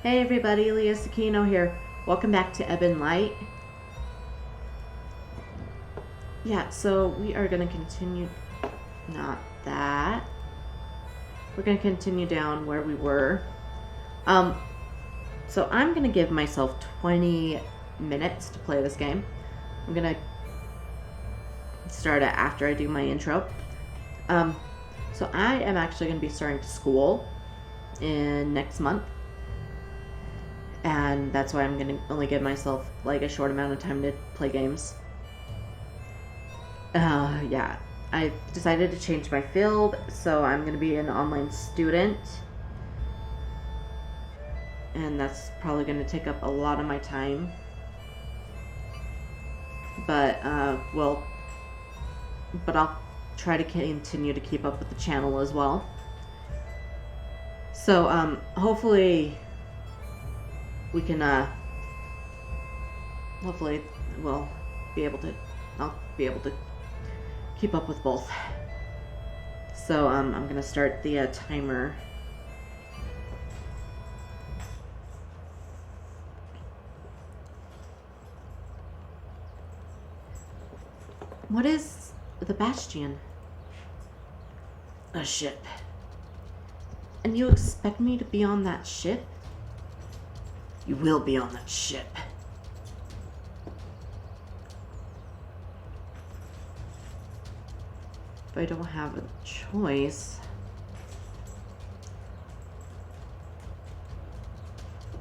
Hey everybody, Lia Tsukino here. Welcome back to Ebon Light. Yeah, so we are going to continue, not that. We're going to continue down where we were. So I'm going to give myself 20 minutes to play this game. I'm going to start it after I do my intro. So I am actually going to be starting school in next month. And that's why I'm going to only give myself like a short amount of time to play games. Yeah, I decided to change my field, so I'm going to be an online student. And that's probably going to take up a lot of my time. But, I'll try to continue to keep up with the channel as well. So, hopefully we can, hopefully we'll be able to, I'll be able to keep up with both. So, I'm gonna start the, timer. What is the Bastion? A ship. And you expect me to be on that ship? You will be on that ship. If I don't have a choice.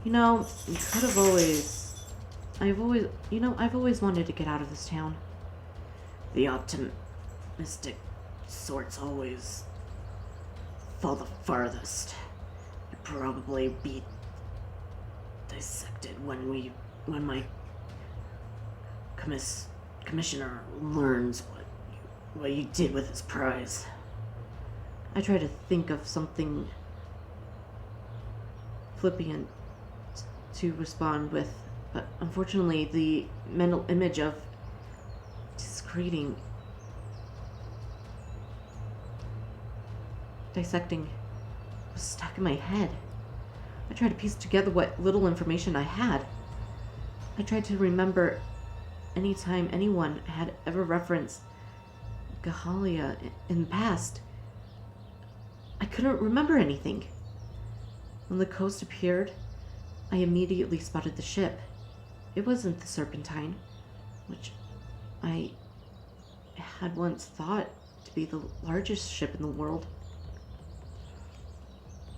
You know, you could have always... I've always wanted to get out of this town. The optimistic sorts always fall the farthest. You'd probably be dissected when my commissioner learns what you did with his prize. I try to think of something flippant to respond with, but unfortunately the mental image of dissecting was stuck in my head. I tried to piece together what little information I had. I tried to remember any time anyone had ever referenced Gahalia in the past. I couldn't remember anything. When the coast appeared, I immediately spotted the ship. It wasn't the Serpentine, which I had once thought to be the largest ship in the world.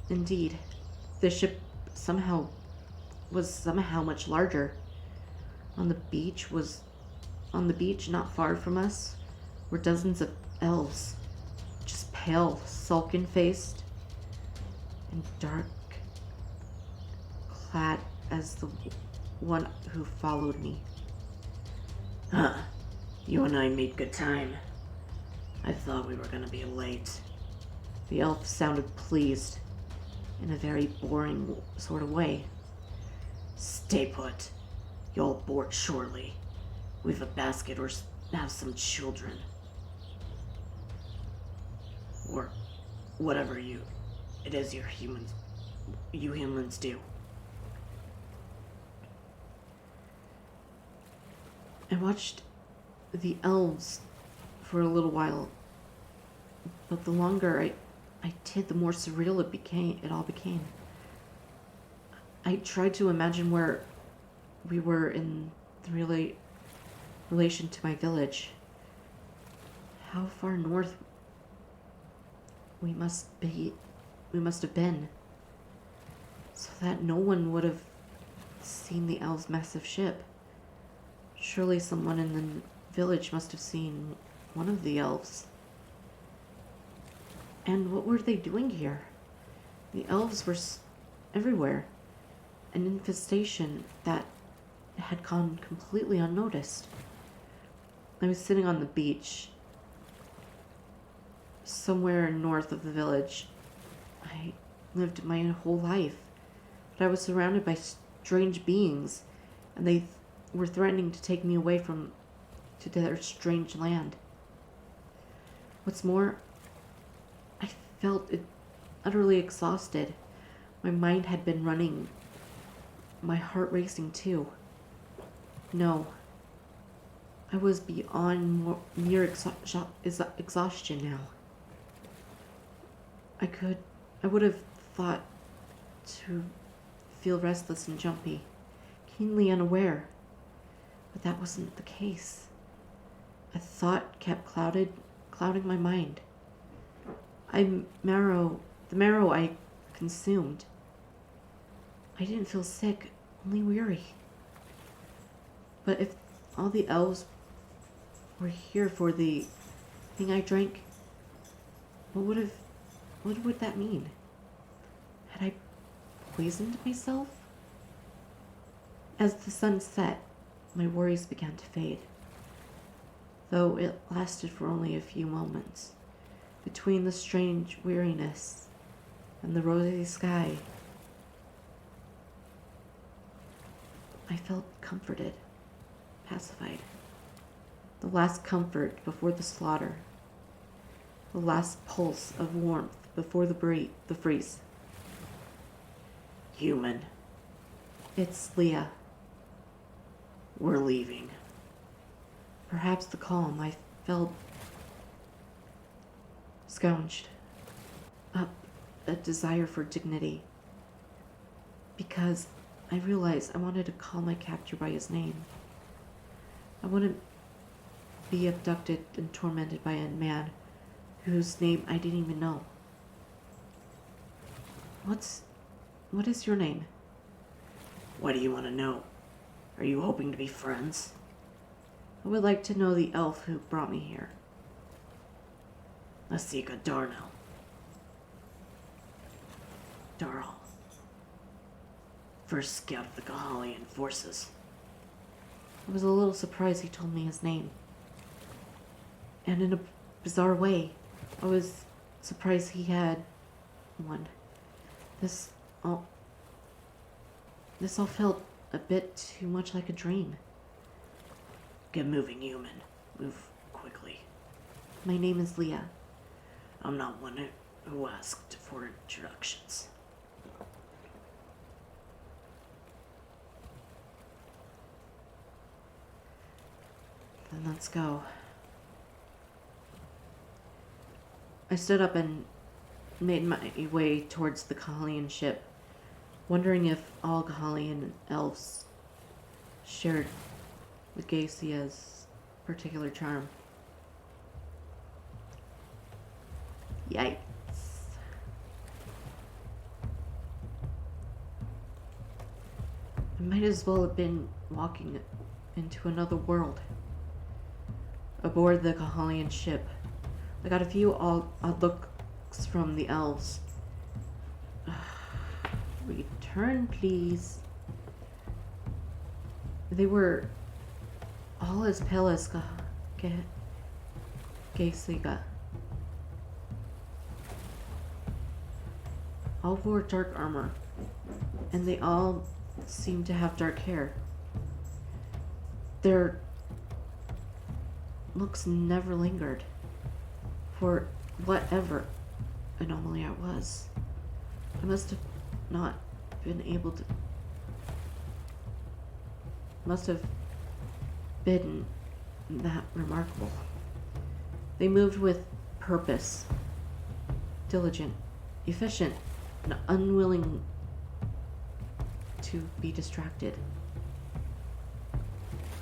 Indeed, the ship was somehow much larger. On the beach not far from us were dozens of elves, just pale, sullen-faced, and dark clad as the one who followed me. Huh. You and I made good time. I thought we were gonna be late. The elf sounded pleased, in a very boring sort of way. Stay put. You'll board shortly. We've a basket or have some children. Or whatever it is you humans do. I watched the elves for a little while, but the longer I did, the more surreal it all became. I tried to imagine where we were in the relation to my village. How far north we must have been, so that no one would have seen the elves' massive ship. Surely someone in the village must have seen one of the elves. And what were they doing here? The elves were everywhere. An infestation that had gone completely unnoticed. I was sitting on the beach, somewhere north of the village. I lived my whole life, but I was surrounded by strange beings, and they were threatening to take me away to their strange land. What's more, I felt utterly exhausted. My mind had been running my heart racing too. No, I was beyond mere exhaustion now. I would have thought to feel restless and jumpy, keenly unaware, but that wasn't the case. A thought kept clouding my mind. The marrow I consumed. I didn't feel sick, only weary. But if all the elves were here for the thing I drank, what would that mean? Had I poisoned myself? As the sun set, my worries began to fade, though it lasted for only a few moments. Between the strange weariness and the rosy sky, I felt comforted, pacified. The last comfort before the slaughter. The last pulse of warmth before the freeze. Human. It's Lia. We're leaving. Perhaps the calm I felt scrounged up a desire for dignity, because I realized I wanted to call my captor by his name. I wouldn't be abducted and tormented by a man whose name I didn't even know. What is your name? What do you want to know? Are you hoping to be friends? I would like to know the elf who brought me here. Asika Darnell. Darl. First scout of the Kahalian forces. I was a little surprised he told me his name. And in a bizarre way, I was surprised he had one. This all felt a bit too much like a dream. Get moving, human. Move quickly. My name is Lia. I'm not one who asked for introductions. Then let's go. I stood up and made my way towards the Kahalian ship, wondering if all Kahalian elves shared with Gacia's particular charm. Yikes. I might as well have been walking into another world. Aboard the Kahalian ship, I got a few odd looks from the elves. Return, please. They were all as pale as Gaciga. All wore dark armor, and they all seemed to have dark hair. Their looks never lingered, for whatever anomaly I was. I must have not been able to. Must have been that remarkable. They moved with purpose, diligent, efficient, and unwilling to be distracted.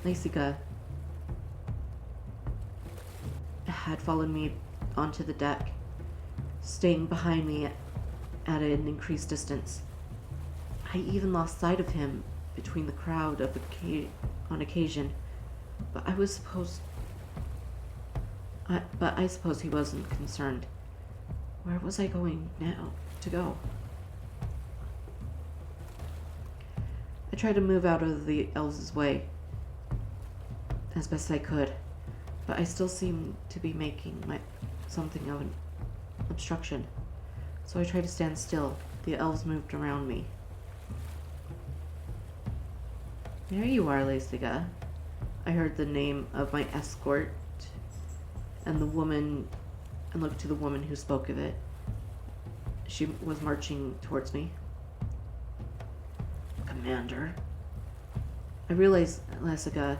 Laciga had followed me onto the deck, staying behind me at an increased distance. I even lost sight of him between the crowd on occasion, but I suppose he wasn't concerned. Where was I going now to go? I tried to move out of the elves' way as best I could, but I still seemed to be making something of an obstruction. So I tried to stand still. The elves moved around me. There you are, Laciga. I heard the name of my escort, and looked to the woman who spoke of it. She was marching towards me. Come Commander. I realize Lesiga,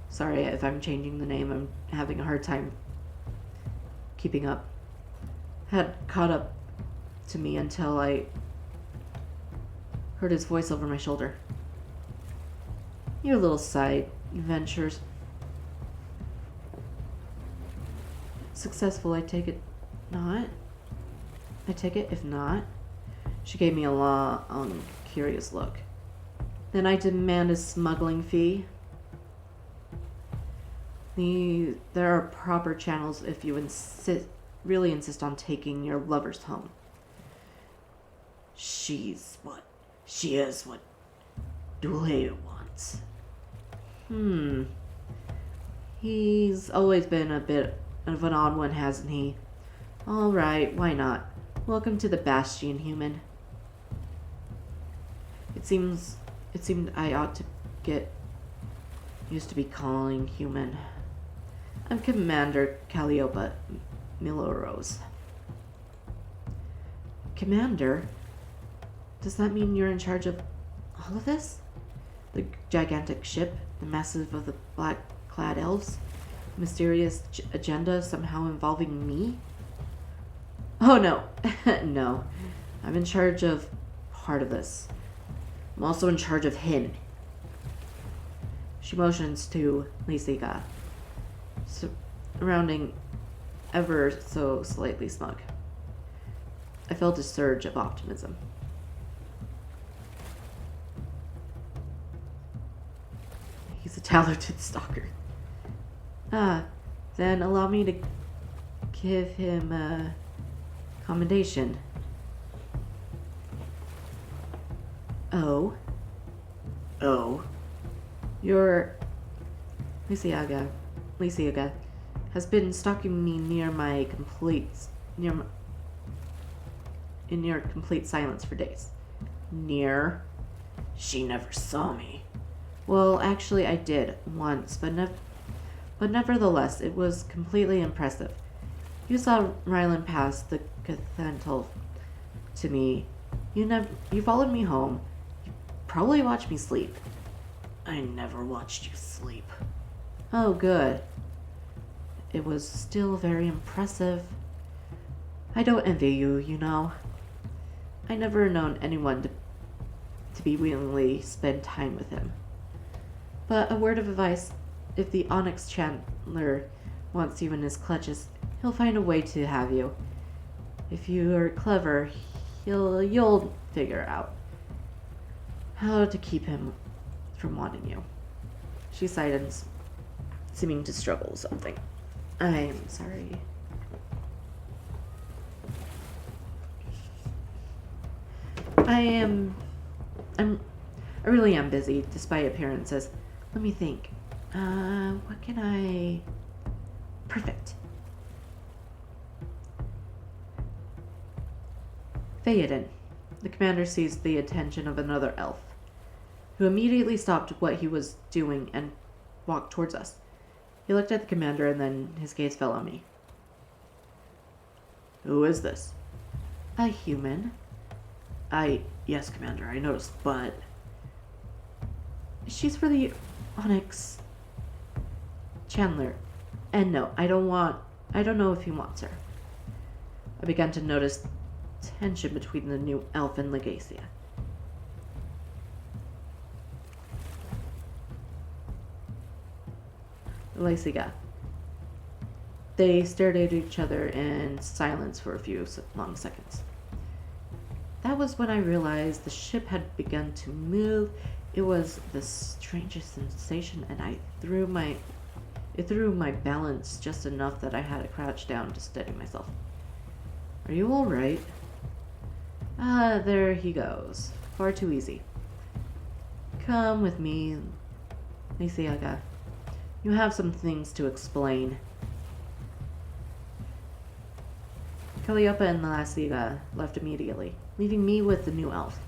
sorry if I'm changing the name, I'm having a hard time keeping up, had caught up to me until I heard his voice over my shoulder. Your little side ventures. Successful, I take it not? I take it if not? She gave me a long, curious look. Then I demand a smuggling fee. There are proper channels if you really insist on taking your lovers home. She is what Dule wants. He's always been a bit of an odd one, hasn't he? All right, why not? Welcome to the Bastion, human. It seemed I ought to get used to be calling human. I'm Commander Calliope Milorose. Commander? Does that mean you're in charge of all of this? The gigantic ship, the massive of the black-clad elves, mysterious agenda somehow involving me? Oh no, no. I'm in charge of part of this. I'm also in charge of him. She motions to Lisiga, surrounding ever so slightly smug. I felt a surge of optimism. He's a talented stalker. Then allow me to give him a commendation. Oh? Your Lisiaga has been stalking me in your complete silence for days. Near? She never saw me. Well, actually I did once, but nevertheless it was completely impressive. You saw Rylan pass the cathedral to me. You followed me home. You probably watched me sleep. I never watched you sleep. Oh, good. It was still very impressive. I don't envy you, you know. I never known anyone to be willingly spend time with him. But a word of advice, if the Onyx Chandler wants you in his clutches, he'll find a way to have you. If you are clever, you'll figure out how to keep him from wanting you. She sighed and seeming to struggle with something. I'm sorry. I really am busy, despite appearances. Let me think. What can I... Perfect. Theoden. The commander seized the attention of another elf, who immediately stopped what he was doing and walked towards us. He looked at the commander and then his gaze fell on me. Who is this? A human. Yes, Commander, I noticed, but... She's for the Onyx Chandler. And no, I don't know if he wants her. I began to notice tension between the new elf and Legacia. Lesiga. They stared at each other in silence for a few long seconds. That was when I realized the ship had begun to move. It was the strangest sensation, and it threw my balance just enough that I had to crouch down to steady myself. Are you all right? There he goes. Far too easy. Come with me, Lisiaga. You have some things to explain. Calliope and Lasiga left immediately, leaving me with the new elf.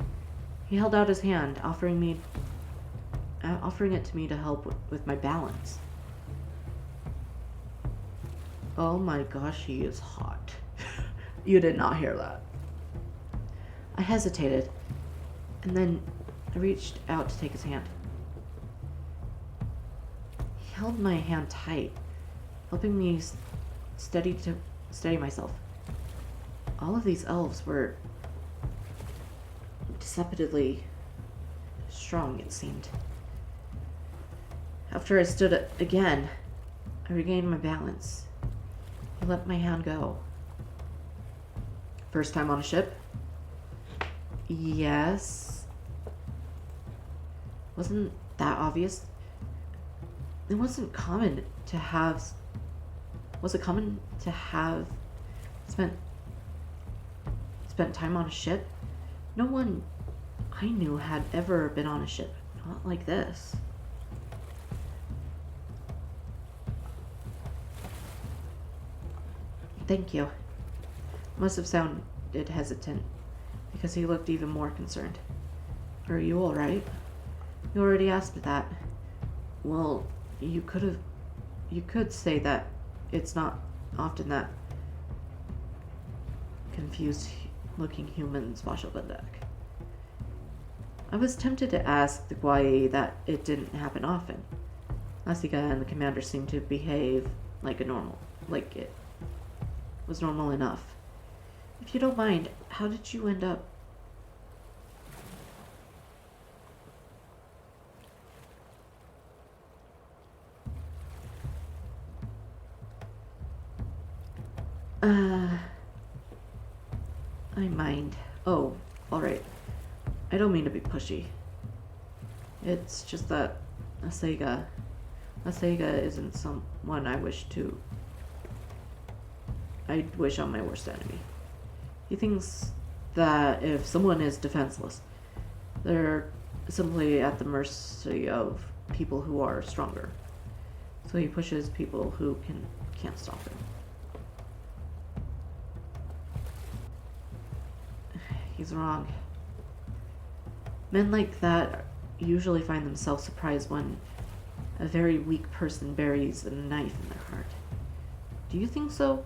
He held out his hand, offering it to me to help with my balance. Oh my gosh, he is hot. You did not hear that. I hesitated, and then I I reached out to take his hand. He held my hand tight, helping me steady myself. All of these elves were deceptively strong, it seemed. After I stood up again, I regained my balance. He let my hand go. First time on a ship? Yes. Wasn't that obvious? It wasn't common to have... Was it common to have spent time on a ship? No one I knew had ever been on a ship. Not like this. Thank you. Must have sounded hesitant, because he looked even more concerned. Are you alright? You already asked that. Well, you could say that it's not often that confused looking humans wash up on deck. I was tempted to ask the Guai that it didn't happen often. Asuka and the commander seemed to behave like it was normal enough. If you don't mind, how did you end up? I mind. Oh, alright. I don't mean to be pushy. It's just that Asega isn't someone I'd wish on my worst enemy. He thinks that if someone is defenseless, they're simply at the mercy of people who are stronger. So he pushes people who can't stop him. He's wrong. Men like that usually find themselves surprised when a very weak person buries a knife in their heart. Do you think so?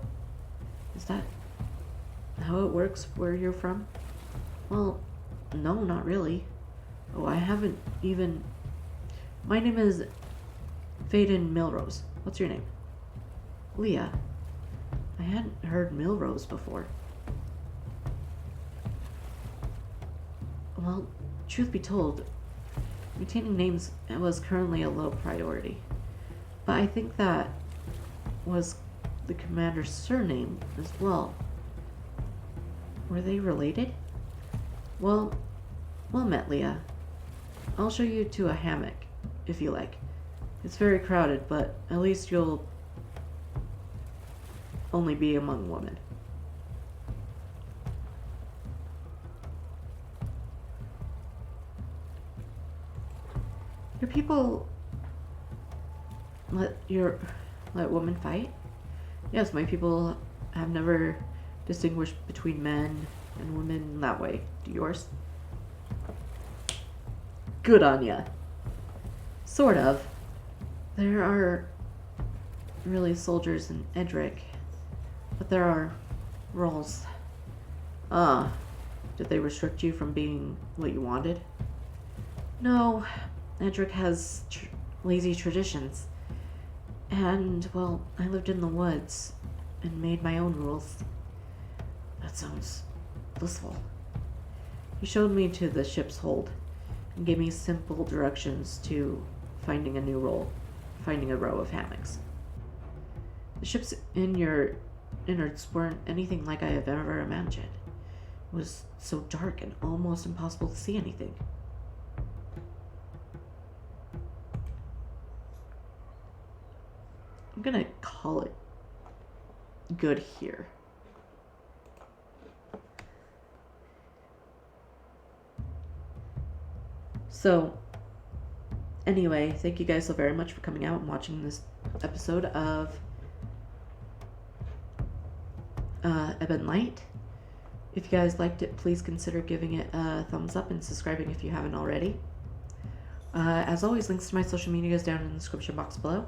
Is that how it works where you're from? Well, no, not really. Oh, I haven't even... My name is Faden Milrose. What's your name? Lia. I hadn't heard Milrose before. Well, truth be told, retaining names was currently a low priority. But I think that was the commander's surname as well. Were they related? Well met, Lia. I'll show you to a hammock, if you like. It's very crowded, but at least you'll only be among women. Your people let women fight? Yes, my people have never distinguished between men and women that way. Do yours? Good on ya. Sort of. There are really soldiers in Edric, but there are roles. Did they restrict you from being what you wanted? No. Edric has lazy traditions. And, well, I lived in the woods and made my own rules. That sounds blissful. He showed me to the ship's hold and gave me simple directions to finding a new role, finding a row of hammocks. The ship's innards weren't anything like I have ever imagined. It was so dark and almost impossible to see anything. I'm gonna call it good here. So, anyway, thank you guys so very much for coming out and watching this episode of Ebon Light. If you guys liked it, please consider giving it a thumbs up and subscribing if you haven't already. As always, links to my social media is down in the description box below.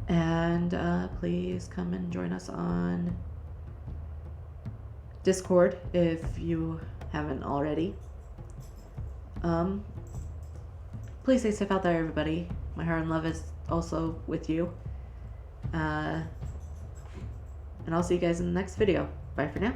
And please come and join us on Discord if you haven't already. Please stay safe out there, everybody. My heart and love is also with you. And I'll see you guys in the next video. Bye for now.